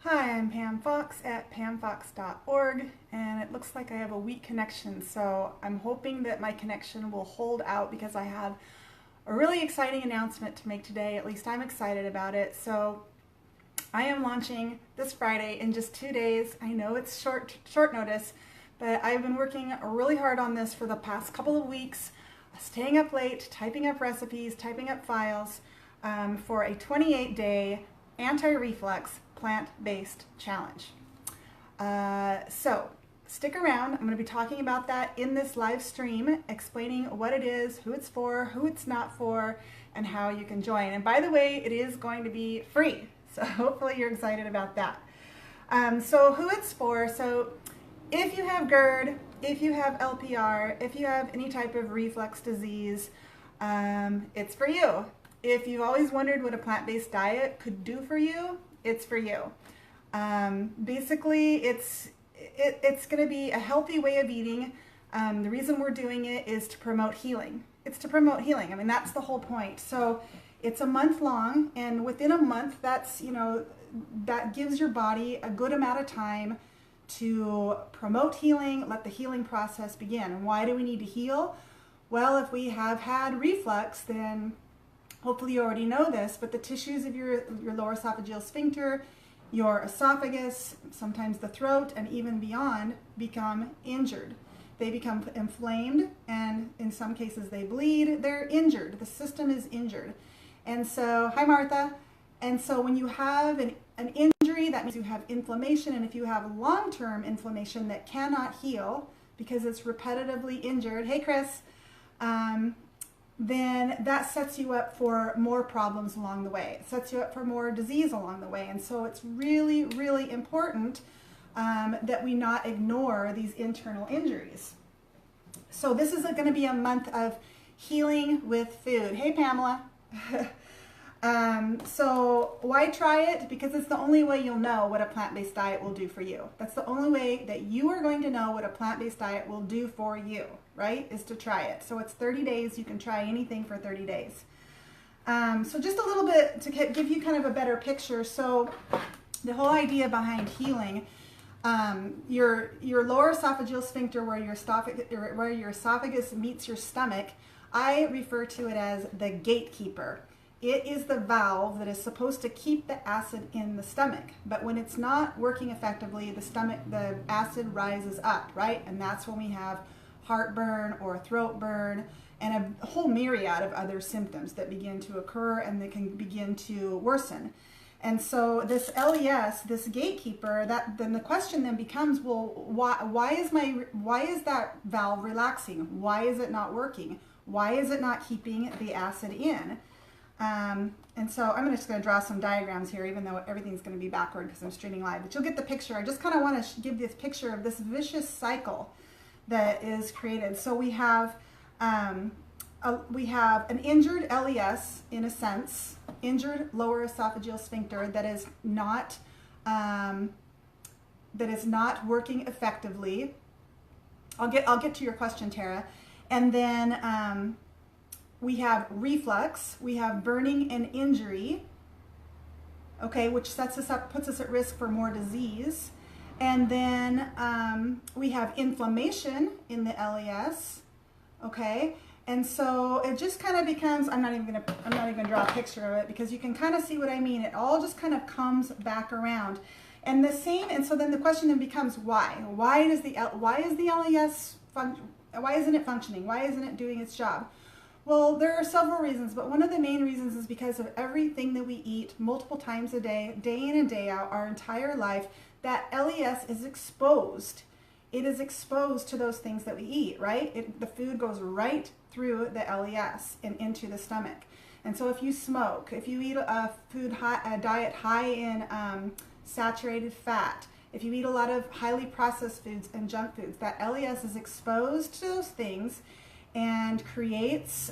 Hi, I'm Pam Fox at pamfox.org, and it looks like I have a weak connection, so I'm hoping that my connection will hold out because I have a really exciting announcement to make today. At least I'm excited about it. So I am launching this Friday in just 2 days. I know it's short notice, but I've been working really hard on this for the past couple of weeks, staying up late, typing up recipes, typing up files for a 28-day anti-reflux plant-based challenge. So stick around. I'm going to be talking about that in this live stream, explaining what it is, who it's for, who it's not for, and how you can join. And by the way, it is going to be free. So hopefully you're excited about that. So who it's for. So if you have GERD, if you have LPR, if you have any type of reflux disease, it's for you. If you've always wondered what a plant-based diet could do for you, it's for you. Basically, it's going to be a healthy way of eating. The reason we're doing it is to promote healing. It's to promote healing. I mean, that's the whole point. So it's a month long, and within a month, that gives your body a good amount of time to promote healing, let the healing process begin. And why do we need to heal? Well, if we have had reflux, then hopefully you already know this, but the tissues of your lower esophageal sphincter, your esophagus, sometimes the throat, and even beyond become injured. They become inflamed, and in some cases they bleed. They're injured. The system is injured. And so, hi Martha. And so when you have an injury, that means you have inflammation, and if you have long-term inflammation that cannot heal because it's repetitively injured, hey Chris, then that sets you up for more problems along the way. It sets you up for more disease along the way. And so it's really, really important that we not ignore these internal injuries. So this is going to be a month of healing with food. Hey, Pamela. So why try it? Because it's the only way you'll know what a plant-based diet will do for you. That's the only way that you are going to know what a plant-based diet will do for you, right? Is to try it. So it's 30 days. You can try anything for 30 days. So just a little bit to give you kind of a better picture. So the whole idea behind healing, your lower esophageal sphincter, where your esophagus meets your stomach, I refer to it as the gatekeeper. It is the valve that is supposed to keep the acid in the stomach. But when it's not working effectively, the acid rises up, right? And that's when we have heartburn or throat burn and a whole myriad of other symptoms that begin to occur and they can begin to worsen. And so this LES, this gatekeeper, then the question then becomes, well, why is that valve relaxing? Why is it not working? Why is it not keeping the acid in? And so I'm just going to draw some diagrams here, even though everything's going to be backward because I'm streaming live, but you'll get the picture. I just kind of want to give this picture of this vicious cycle that is created. So we have an injured LES, in a sense, injured lower esophageal sphincter that is not working effectively. I'll get to your question, Tara. And then we have reflux, we have burning and injury, okay, which sets us up, puts us at risk for more disease. And then we have inflammation in the LES, okay? And so it just kind of becomes, I'm not even gonna draw a picture of it because you can kind of see what I mean. It all just kind of comes back around. And so then the question then becomes why? Why is the LES why isn't it functioning? Why isn't it doing its job? Well, there are several reasons, but one of the main reasons is because of everything that we eat multiple times a day, day in and day out, our entire life, that LES is exposed. It is exposed to those things that we eat, right? The food goes right through the LES and into the stomach. And so if you smoke, if you eat a diet high in saturated fat, if you eat a lot of highly processed foods and junk foods, that LES is exposed to those things and creates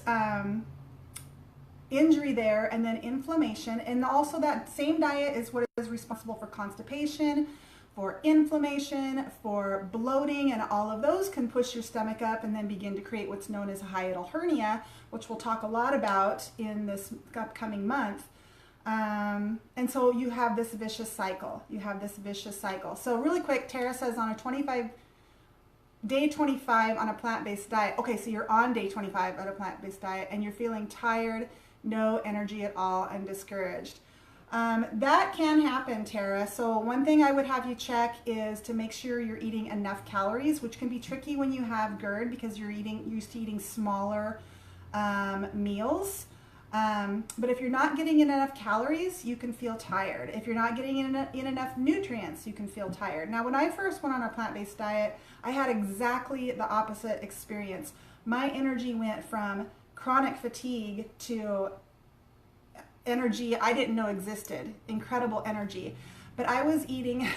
injury there and then inflammation. And also that same diet is what is responsible for constipation, for inflammation, for bloating, and all of those can push your stomach up and then begin to create what's known as a hiatal hernia, which we'll talk a lot about in this upcoming month. And so you have this vicious cycle. So really quick, Tara says on a day 25 on a plant-based diet. Okay, so you're on day 25 on a plant-based diet and you're feeling tired, no energy at all, and discouraged. That can happen, Tara. So one thing I would have you check is to make sure you're eating enough calories, which can be tricky when you have GERD because you're used to eating smaller meals. But if you're not getting in enough calories, you can feel tired. If you're not getting in enough nutrients, you can feel tired. Now, when I first went on a plant-based diet, I had exactly the opposite experience. My energy went from chronic fatigue to energy I didn't know existed, incredible energy. But I was eating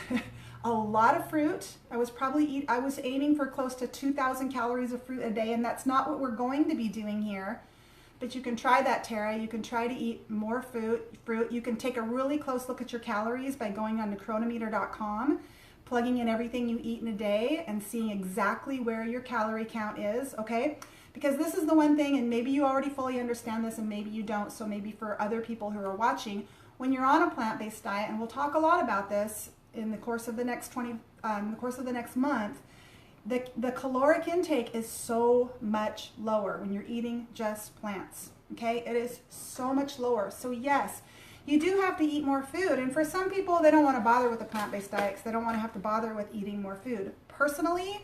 a lot of fruit. I was aiming for close to 2,000 calories of fruit a day, and that's not what we're going to be doing here. But you can try that, Tara. You can try to eat more fruit. You can take a really close look at your calories by going on to chronometer.com, plugging in everything you eat in a day and seeing exactly where your calorie count is, okay? Because this is the one thing, and maybe you already fully understand this and maybe you don't, so maybe for other people who are watching, when you're on a plant-based diet, and we'll talk a lot about this in the course of the next month, the caloric intake is so much lower when you're eating just plants, okay? It is so much lower. So yes, you do have to eat more food. And for some people, they don't want to bother with a plant-based diet because they don't want to have to bother with eating more food. Personally,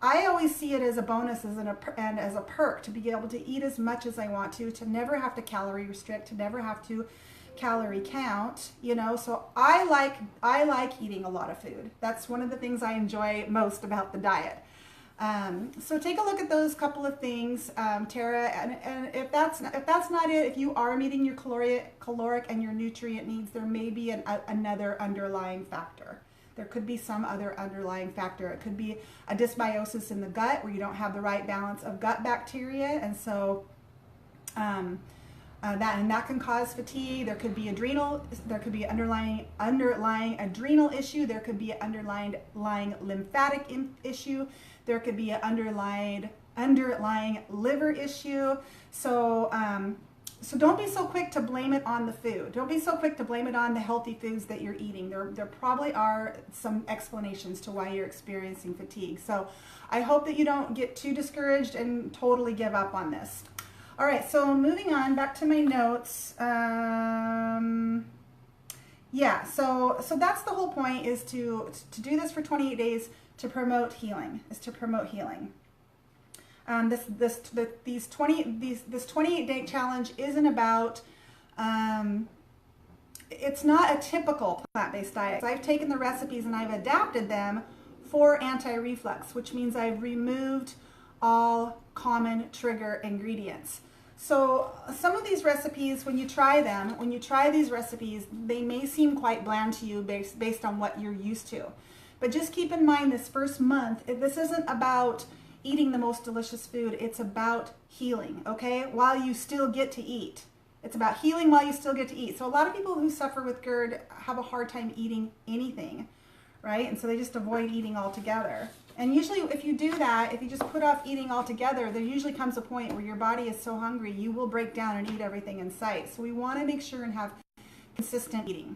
I always see it as a bonus and as a perk to be able to eat as much as I want to never have to calorie restrict, to never have to calorie count, you know. So I like eating a lot of food. That's one of the things I enjoy most about the diet. So take a look at those couple of things, Tara, and if that's not it, if you are meeting your caloric and your nutrient needs, there may be another underlying factor. There could be some other underlying factor. It could be a dysbiosis in the gut where you don't have the right balance of gut bacteria, and so that can cause fatigue. There could be underlying adrenal issue. There could be an underlying lymphatic issue. There could be an underlying liver issue. So don't be so quick to blame it on the food. Don't be so quick to blame it on the healthy foods that you're eating. There probably are some explanations to why you're experiencing fatigue. So I hope that you don't get too discouraged and totally give up on this. All right, so moving on back to my notes. Yeah, so that's the whole point, is to do this for 28 days to promote healing. This 28-day challenge isn't about, it's not a typical plant-based diet. I've taken the recipes and I've adapted them for anti-reflux, which means I've removed all common trigger ingredients. So some of these recipes, when you try these recipes, they may seem quite bland to you based on what you're used to. But just keep in mind, this first month, this isn't about eating the most delicious food. It's about healing, okay? While you still get to eat. It's about healing while you still get to eat. So a lot of people who suffer with GERD have a hard time eating anything, right? And so they just avoid eating altogether. And usually if you do that, if you just put off eating altogether, there usually comes a point where your body is so hungry, you will break down and eat everything in sight. So we want to make sure and have consistent eating.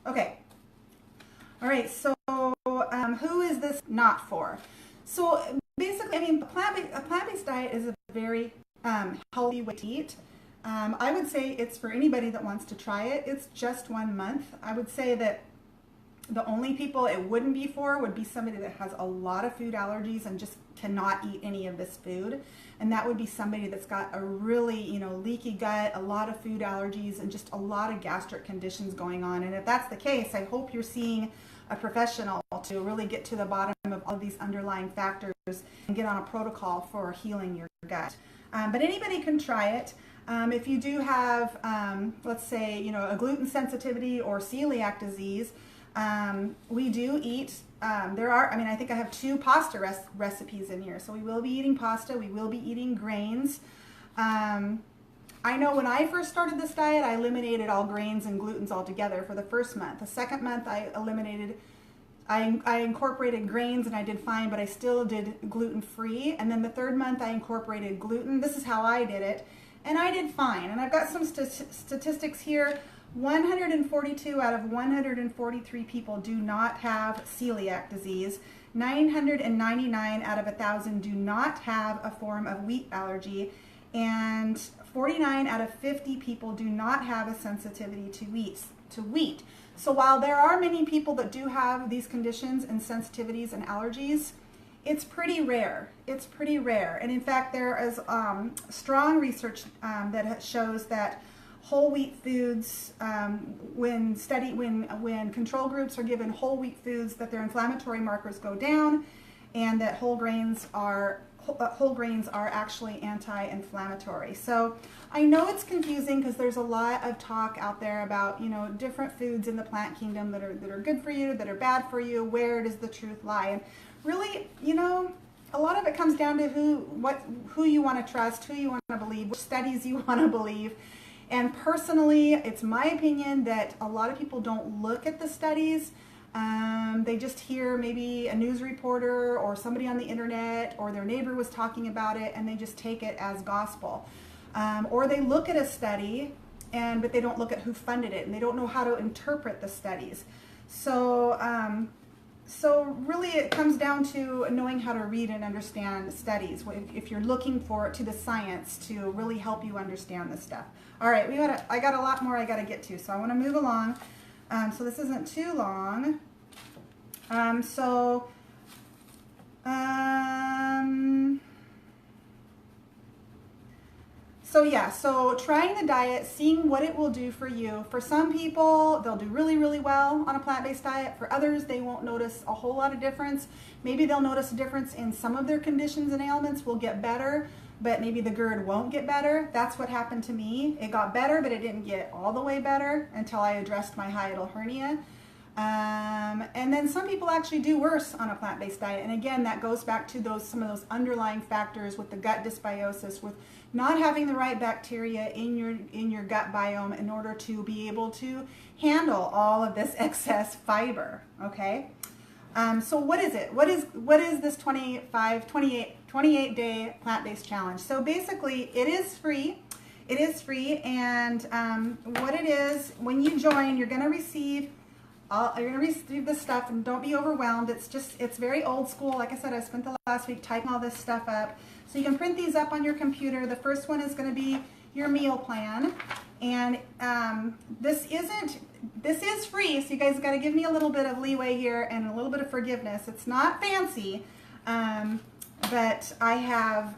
Okay. All right, so who is this not for? So basically, I mean, a plant-based diet is a very healthy way to eat. I would say it's for anybody that wants to try it. It's just 1 month. I would say that the only people it wouldn't be for would be somebody that has a lot of food allergies and just cannot eat any of this food. And that would be somebody that's got a really, leaky gut, a lot of food allergies, and just a lot of gastric conditions going on. And if that's the case, I hope you're seeing a professional to really get to the bottom of all of these underlying factors and get on a protocol for healing your gut. But anybody can try it. If you do have, let's say, a gluten sensitivity or celiac disease, we do eat, I think I have 2 pasta recipes in here. So we will be eating pasta, we will be eating grains. I know when I first started this diet, I eliminated all grains and glutens altogether for the first month. The second month I incorporated grains and I did fine, but I still did gluten-free. And then the third month I incorporated gluten. This is how I did it. and I did fine. And I've got some statistics here. 142 out of 143 people do not have celiac disease. 999 out of 1,000 do not have a form of wheat allergy, and 49 out of 50 people do not have a sensitivity to wheat. So while there are many people that do have these conditions and sensitivities and allergies, it's pretty rare. It's pretty rare. And in fact, there is strong research that shows that whole wheat foods, when control groups are given whole wheat foods, that their inflammatory markers go down, and that whole grains are actually anti-inflammatory. So I know it's confusing because there's a lot of talk out there about, you know, different foods in the plant kingdom that are good for you, that are bad for you. Where does the truth lie? And really, you know, a lot of it comes down to who you want to trust, who you want to believe, which studies you want to believe. And personally, it's my opinion that a lot of people don't look at the studies. They just hear maybe a news reporter or somebody on the internet, or their neighbor was talking about it, and they just take it as gospel. Or they look at a study, but they don't look at who funded it, and they don't know how to interpret the studies. So really it comes down to knowing how to read and understand studies if you're looking to the science to really help you understand this stuff. All right, I got a lot more I got to get to, so I want to move along. So this isn't too long. So trying the diet, seeing what it will do for you. For some people, they'll do really, really well on a plant-based diet. For others, they won't notice a whole lot of difference. Maybe they'll notice a difference in some of their conditions and ailments will get better, but maybe the GERD won't get better. That's what happened to me. It got better, but it didn't get all the way better until I addressed my hiatal hernia. And then some people actually do worse on a plant-based diet. And again, that goes back to some of those underlying factors with the gut dysbiosis, with not having the right bacteria in your gut biome in order to be able to handle all of this excess fiber. Okay. So what is it? What is this 28-day plant-based challenge? So basically, it is free. It is free, and what it is, when you join, you're going to receive this stuff, and don't be overwhelmed. It's very old school. Like I said, I spent the last week typing all this stuff up. So you can print these up on your computer. The first one is going to be your meal plan, and this is free, so you guys got to give me a little bit of leeway here and a little bit of forgiveness. It's not fancy, but I have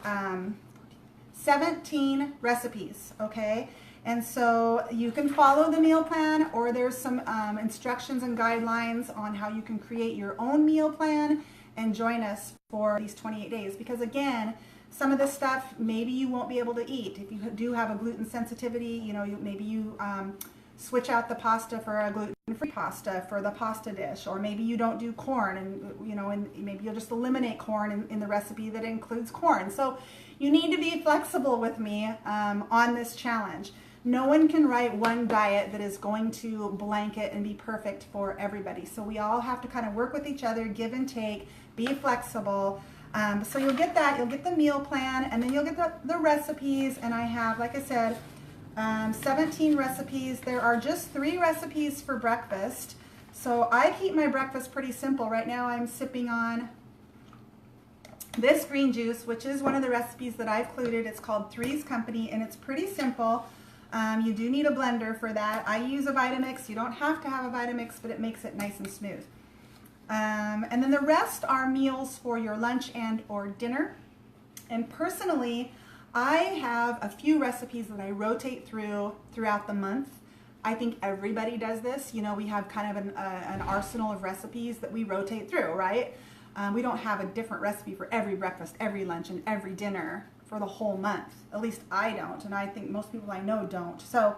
17 recipes, okay? And so you can follow the meal plan, or there's some instructions and guidelines on how you can create your own meal plan and join us for these 28 days. Because again, some of this stuff maybe you won't be able to eat. If you do have a gluten sensitivity, you know, maybe you switch out the pasta for a gluten-free pasta for the pasta dish, or maybe you don't do corn, and you know, and maybe you'll just eliminate corn in the recipe that includes corn. So you need to be flexible with me on this challenge. No one can write one diet that is going to blanket and be perfect for everybody. So we all have to kind of work with each other, give and take, be flexible. So you'll get that, you'll get the meal plan, and then you'll get the recipes. And I have, like I said, 17 recipes. There are just 3 recipes for breakfast. So I keep my breakfast pretty simple. Right now I'm sipping on this green juice, which is one of the recipes that I've included. It's called Three's Company, and it's pretty simple. You do need a blender for that. I use a Vitamix. You don't have to have a Vitamix, but it makes it nice and smooth. And then the rest are meals for your lunch and or dinner. And personally, I have a few recipes that I rotate throughout the month. I think everybody does this. You know, we have kind of an arsenal of recipes that we rotate through, right? We don't have a different recipe for every breakfast, every lunch, and every dinner for the whole month. At least I don't, and I think most people I know don't. So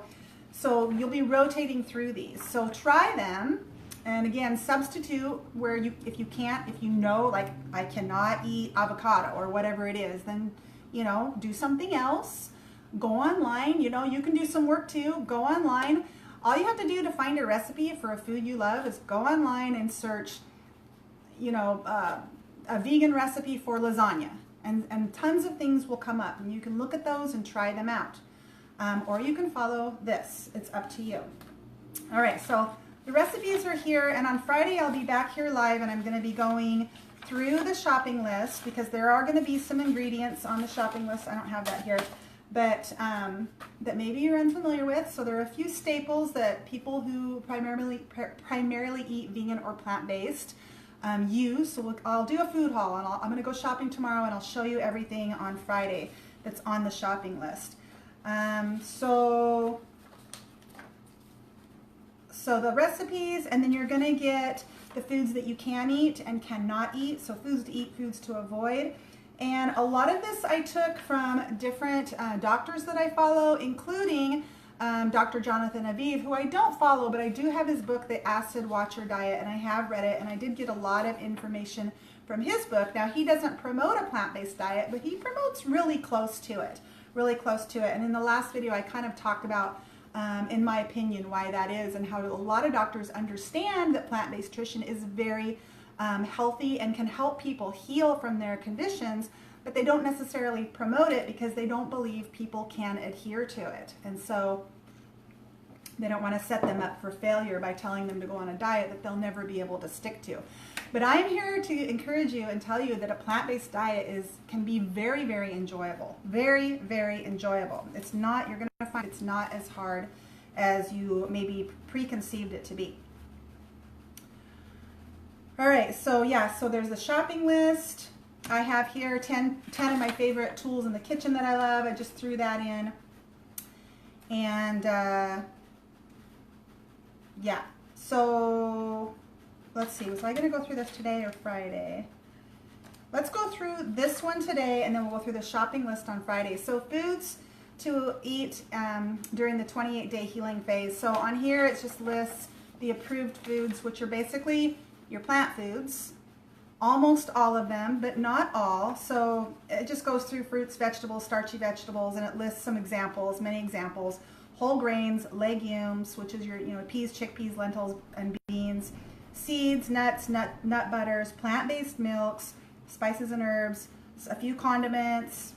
you'll be rotating through these. So try them, and again, substitute where if you know, like I cannot eat avocado or whatever it is, then, you know, do something else. Go online, you know, you can do some work too. Go online. All you have to do to find a recipe for a food you love is go online and search, you know, a vegan recipe for lasagna. And tons of things will come up, and you can look at those and try them out. or you can follow this. It's up to you. All right, so the recipes are here, and on Friday I'll be back here live, and I'm going to be going through the shopping list because there are going to be some ingredients on the shopping list. I don't have that here, but that maybe you're unfamiliar with. So there are a few staples that people who primarily eat vegan or plant-based use. So I'll do a food haul, and I'm going to go shopping tomorrow, and I'll show you everything on Friday that's on the shopping list. So the recipes, and then you're going to get the foods that you can eat and cannot eat. So foods to eat, foods to avoid. And a lot of this I took from different doctors that I follow, including Dr. Jonathan Aviv, who I don't follow, but I do have his book, The Acid Watcher Diet, and I have read it, and I did get a lot of information from his book. Now, he doesn't promote a plant-based diet, but he promotes really close to it. And in the last video, I kind of talked about, in my opinion, why that is and how a lot of doctors understand that plant-based nutrition is very healthy and can help people heal from their conditions, but they don't necessarily promote it because they don't believe people can adhere to it. And so they don't want to set them up for failure by telling them to go on a diet that they'll never be able to stick to. But I'm here to encourage you and tell you that a plant-based diet can be very, very enjoyable. Very, very enjoyable. It's not, you're going to find it's not as hard as you maybe preconceived it to be. All right, so yeah, so there's the shopping list. I have here 10 of my favorite tools in the kitchen that I love. I just threw that in. And yeah, so let's see, was I going to go through this today or Friday? Let's go through this one today, and then we'll go through the shopping list on Friday. So foods to eat during the 28-day healing phase. So on here, it just lists the approved foods, which are basically your plant foods, almost all of them, but not all. So it just goes through fruits, vegetables, starchy vegetables, and it lists some examples, many examples. Whole grains, legumes, which is your peas, chickpeas, lentils, and beans, seeds, nuts, nut butters, plant-based milks, spices and herbs, a few condiments.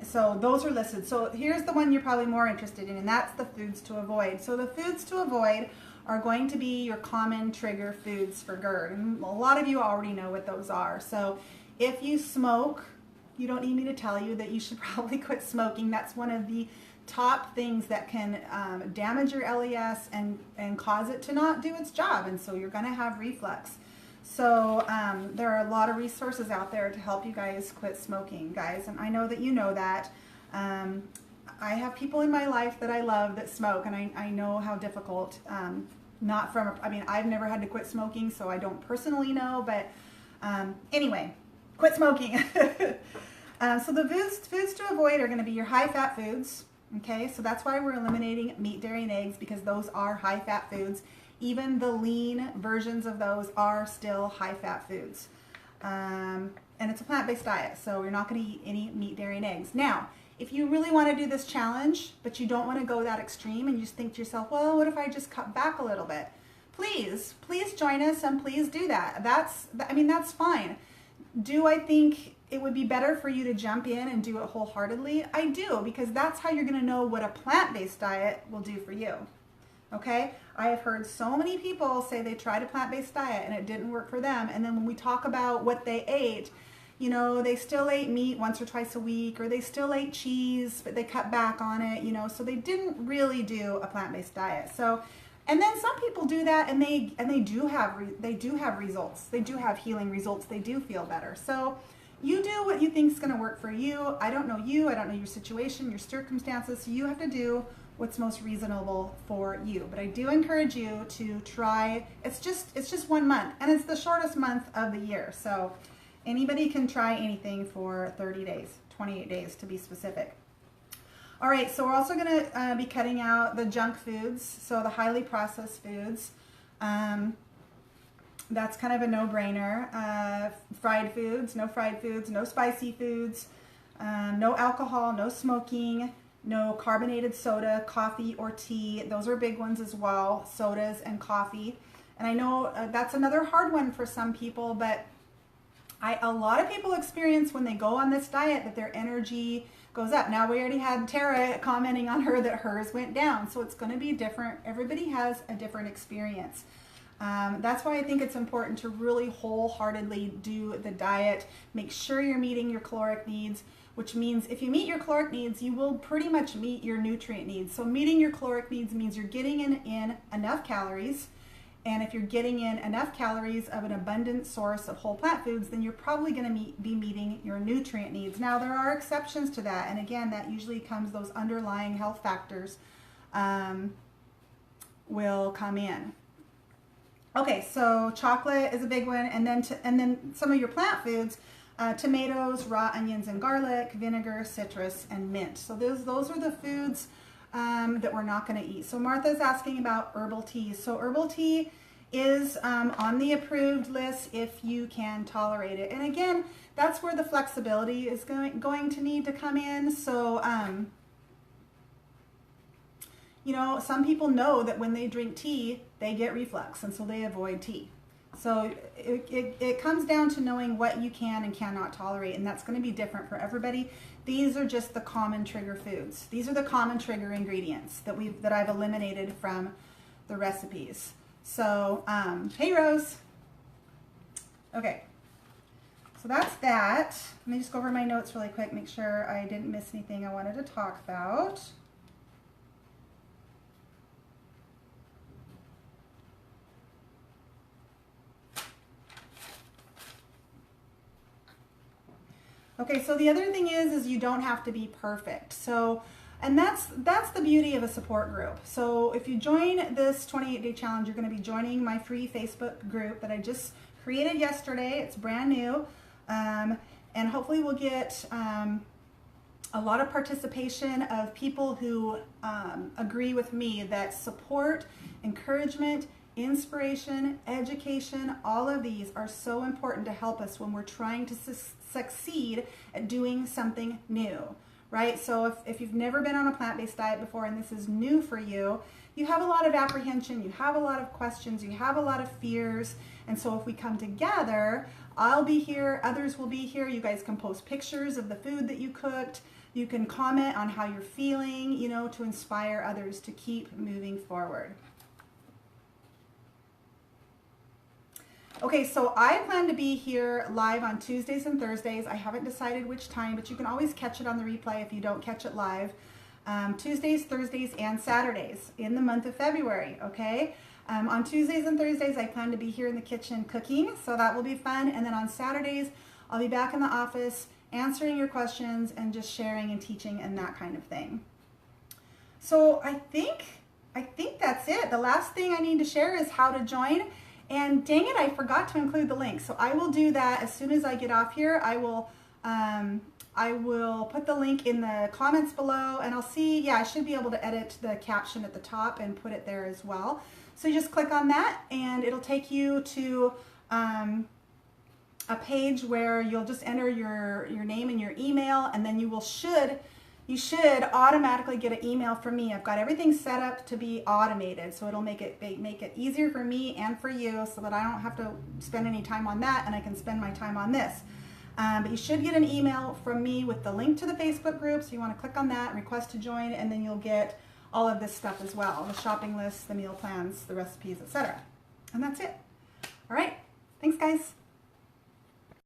So those are listed. So here's the one you're probably more interested in, and that's the foods to avoid. So the foods to avoid are going to be your common trigger foods for GERD. And a lot of you already know what those are. So if you smoke, you don't need me to tell you that you should probably quit smoking. That's one of the top things that can damage your LES and cause it to not do its job. And so you're going to have reflux. So there are a lot of resources out there to help you guys quit smoking, guys. And I know that you know that. I have people in my life that I love that smoke, and I know how difficult, I've never had to quit smoking, so I don't personally know, but anyway, quit smoking. So the foods to avoid are going to be your high-fat foods, okay? So that's why we're eliminating meat, dairy, and eggs, because those are high-fat foods. Even the lean versions of those are still high-fat foods. And it's a plant-based diet, so you're not going to eat any meat, dairy, and eggs. Now, if you really want to do this challenge, but you don't want to go that extreme, and you just think to yourself, well, what if I just cut back a little bit? Please join us, and please do that. That's fine. Do I think it would be better for you to jump in and do it wholeheartedly? I do, because that's how you're going to know what a plant-based diet will do for you. Okay? I have heard so many people say they tried a plant-based diet and it didn't work for them, and then when we talk about what they ate, they still ate meat once or twice a week, or they still ate cheese, but they cut back on it, so they didn't really do a plant-based diet. So, and then some people do that, and they do have results. They do have healing results. They do feel better. So you do what you think is going to work for you. I don't know you. I don't know your situation, your circumstances. So you have to do what's most reasonable for you. But I do encourage you to try. It's just 1 month, and it's the shortest month of the year. So anybody can try anything for 30 days, 28 days to be specific. All right, so we're also going to be cutting out the junk foods, so the highly processed foods. That's kind of a no-brainer. Fried foods, no spicy foods, no alcohol, no smoking, no carbonated soda, coffee or tea. Those are big ones as well, sodas and coffee. And I know that's another hard one for some people, but A lot of people experience when they go on this diet that their energy goes up. Now we already had Tara commenting on her that hers went down, so it's going to be different. Everybody has a different experience. That's why I think it's important to really wholeheartedly do the diet. Make sure you're meeting your caloric needs, which means if you meet your caloric needs, you will pretty much meet your nutrient needs. So meeting your caloric needs means you're getting in enough calories. And if you're getting in enough calories of an abundant source of whole plant foods, then you're probably going to be meeting your nutrient needs. Now, there are exceptions to that. And again, that usually comes, those underlying health factors will come in. Okay, so chocolate is a big one. And then some of your plant foods, tomatoes, raw onions and garlic, vinegar, citrus, and mint. So those are the foods that we're not going to eat. So Martha's asking about herbal teas. So herbal tea is on the approved list if you can tolerate it. And again, that's where the flexibility is going to need to come in. So, you know, some people know that when they drink tea, they get reflux, and so they avoid tea. So it comes down to knowing what you can and cannot tolerate, and that's going to be different for everybody. These are just the common trigger foods. These are the common trigger ingredients that I've eliminated from the recipes. So, hey Rose. Okay, so that's that. Let me just go over my notes really quick, make sure I didn't miss anything I wanted to talk about. Okay, so the other thing is you don't have to be perfect. So, and that's the beauty of a support group. So if you join this 28-day challenge, you're going to be joining my free Facebook group that I just created yesterday. It's brand new, and hopefully we'll get a lot of participation of people who agree with me that support, encouragement, inspiration, education, all of these are so important to help us when we're trying to succeed at doing something new, right? So if you've never been on a plant-based diet before and this is new for you, you have a lot of apprehension, you have a lot of questions, you have a lot of fears. And so if we come together, I'll be here, others will be here. You guys can post pictures of the food that you cooked. You can comment on how you're feeling, you know, to inspire others to keep moving forward. Okay, so I plan to be here live on Tuesdays and Thursdays. I haven't decided which time, but you can always catch it on the replay if you don't catch it live. Tuesdays, Thursdays, and Saturdays in the month of February, okay? On Tuesdays and Thursdays, I plan to be here in the kitchen cooking, so that will be fun. And then on Saturdays, I'll be back in the office answering your questions and just sharing and teaching and that kind of thing. So I think that's it. The last thing I need to share is how to join. And dang it, I forgot to include the link. So I will do that as soon as I get off here. I will put the link in the comments below, and I'll see, yeah, I should be able to edit the caption at the top and put it there as well. So you just click on that and it'll take you to a page where you'll just enter your name and your email, and then you should automatically get an email from me. I've got everything set up to be automated, so it'll make it easier for me and for you so that I don't have to spend any time on that and I can spend my time on this. But you should get an email from me with the link to the Facebook group, so you want to click on that, request to join, and then you'll get all of this stuff as well, the shopping lists, the meal plans, the recipes, etc. And that's it. All right, thanks guys.